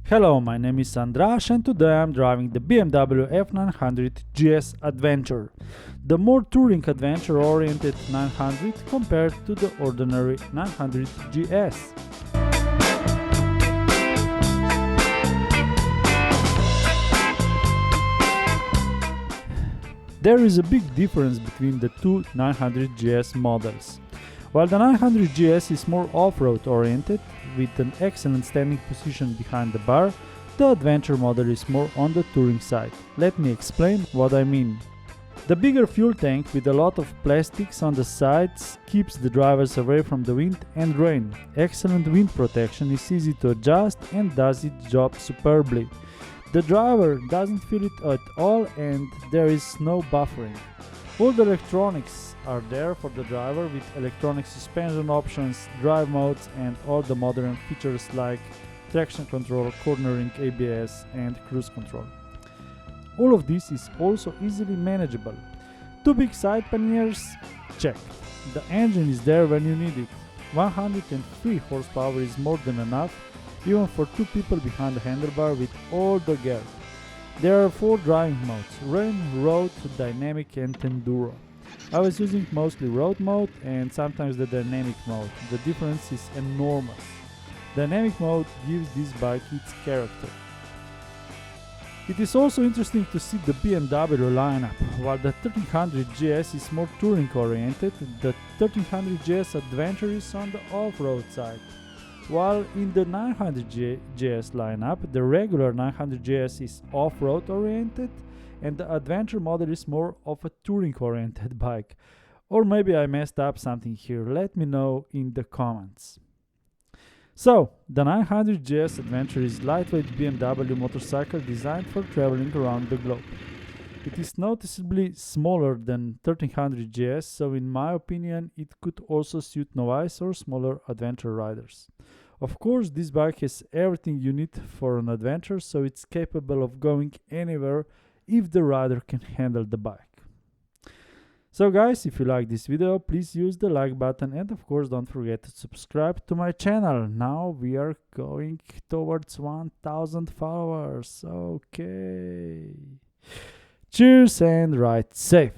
Hello, my name is Andras and today I'm driving the BMW F900 GS Adventure, the more touring adventure-oriented 900 compared to the ordinary 900 GS. There is a big difference between the two 900 GS models. While the 900 GS is more off-road oriented, with an excellent standing position behind the bar, the Adventure model is more on the touring side. Let me explain what I mean. The bigger fuel tank with a lot of plastics on the sides keeps the drivers away from the wind and rain. Excellent wind protection is easy to adjust and does its job superbly. The driver doesn't feel it at all and there is no buffering. All the electronics are there for the driver with electronic suspension options, drive modes and all the modern features like traction control, cornering, ABS and cruise control. All of this is also easily manageable. Two big side panniers? Check. The engine is there when you need it. 103 horsepower is more than enough, even for two people behind the handlebar with all the gear. There are 4 driving modes: rain, road, dynamic and enduro. I was using mostly road mode and sometimes the dynamic mode. The difference is enormous. Dynamic mode gives this bike its character. It is also interesting to see the BMW lineup. While the 1300 GS is more touring oriented, the 1300 GS Adventure is on the off-road side. While in the 900 GS lineup, the regular 900 GS is off-road oriented and the Adventure model is more of a touring oriented bike. Or maybe I messed up something here, let me know in the comments. So, the 900 GS Adventure is lightweight BMW motorcycle designed for traveling around the globe. It is noticeably smaller than 1300 GS, so in my opinion it could also suit novice or smaller adventure riders. Of course, this bike has everything you need for an adventure, so it's capable of going anywhere if the rider can handle the bike. So guys, if you like this video, please use the like button and of course don't forget to subscribe to my channel. Now we are going towards 1000 followers. Okay. Cheers and ride safe.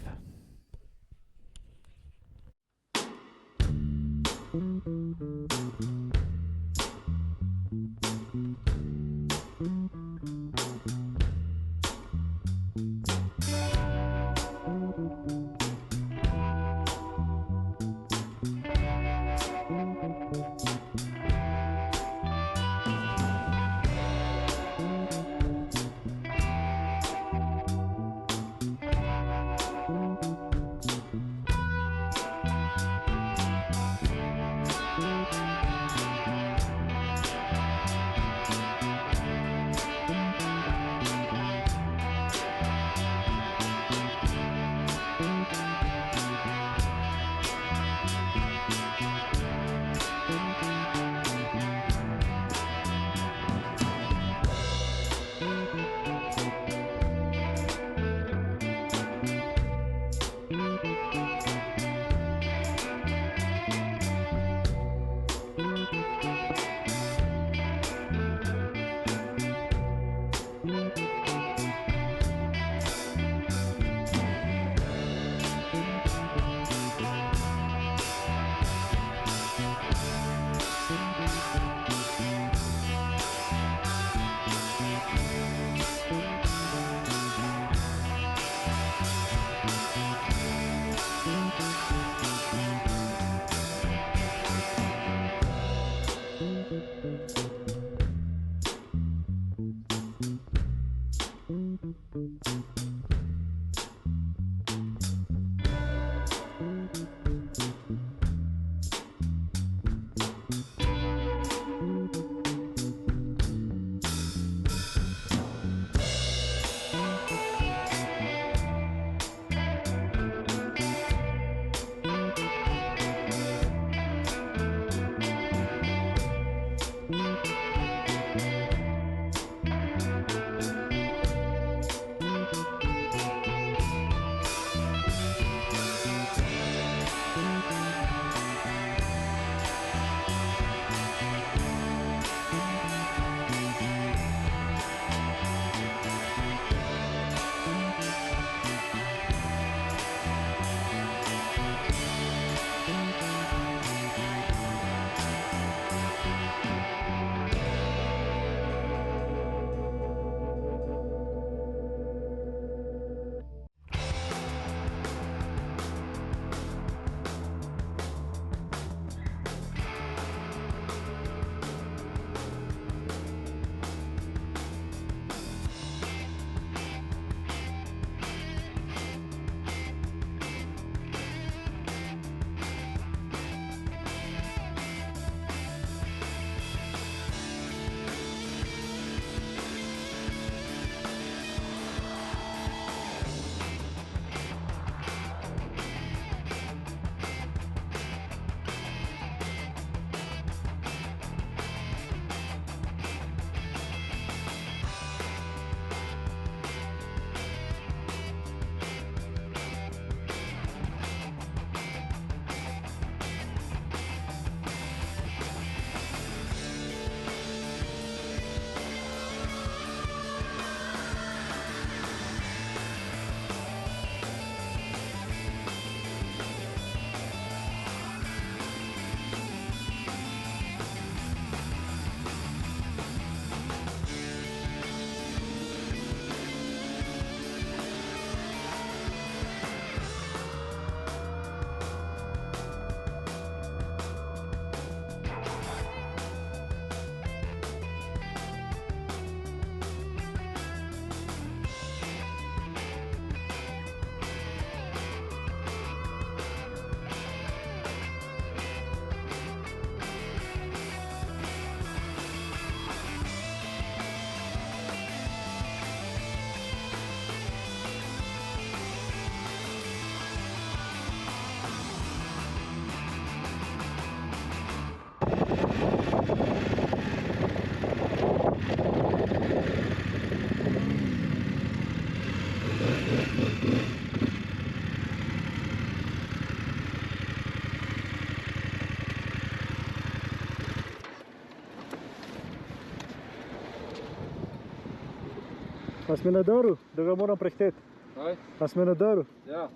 A si me nadaril, da ga moram prehiteti? Kaj? A si me nadaril? Ja.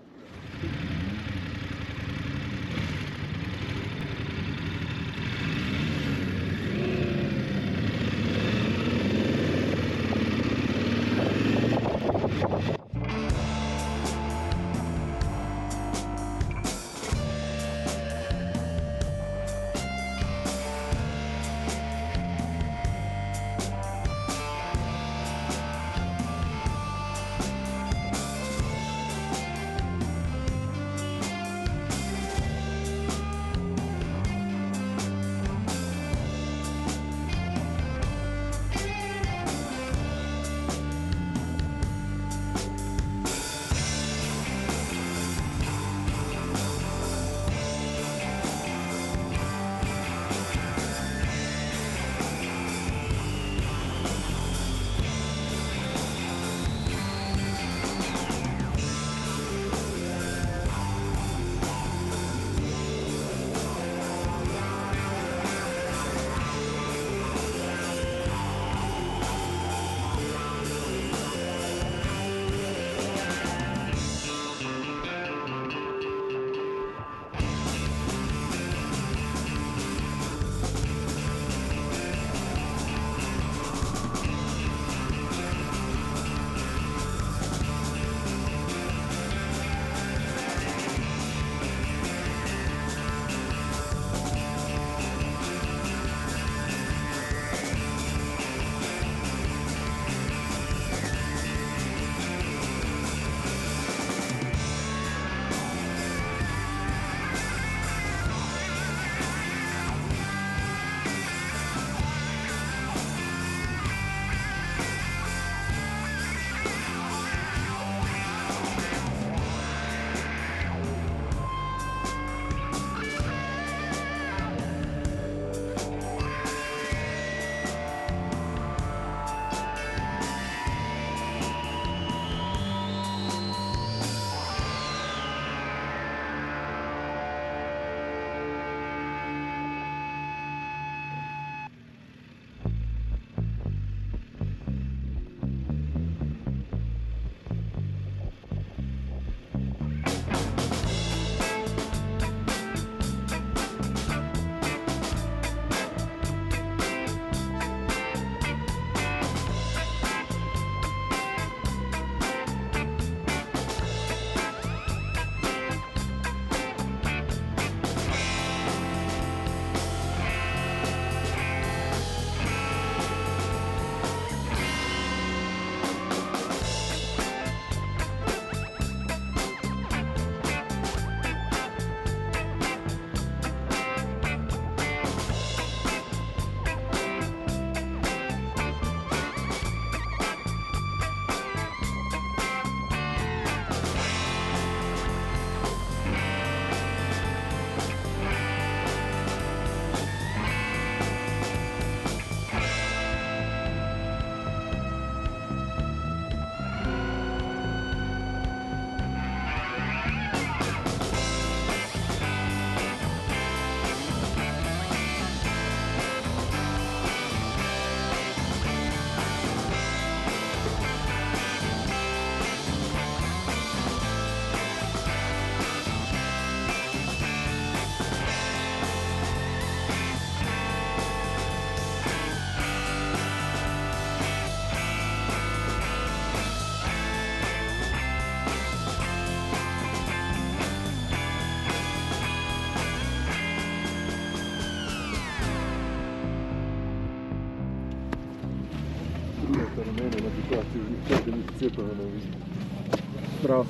Prav.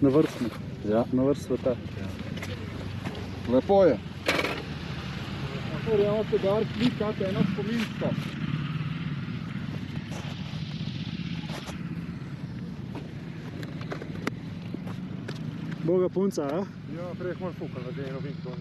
Na vrh smo. Ja. Na vrh sveta. Ja. Lepo je. Imamo se dar klikati eno spominsko. Boga punca, a? Ja, prej moram fukati, da je eno vinko.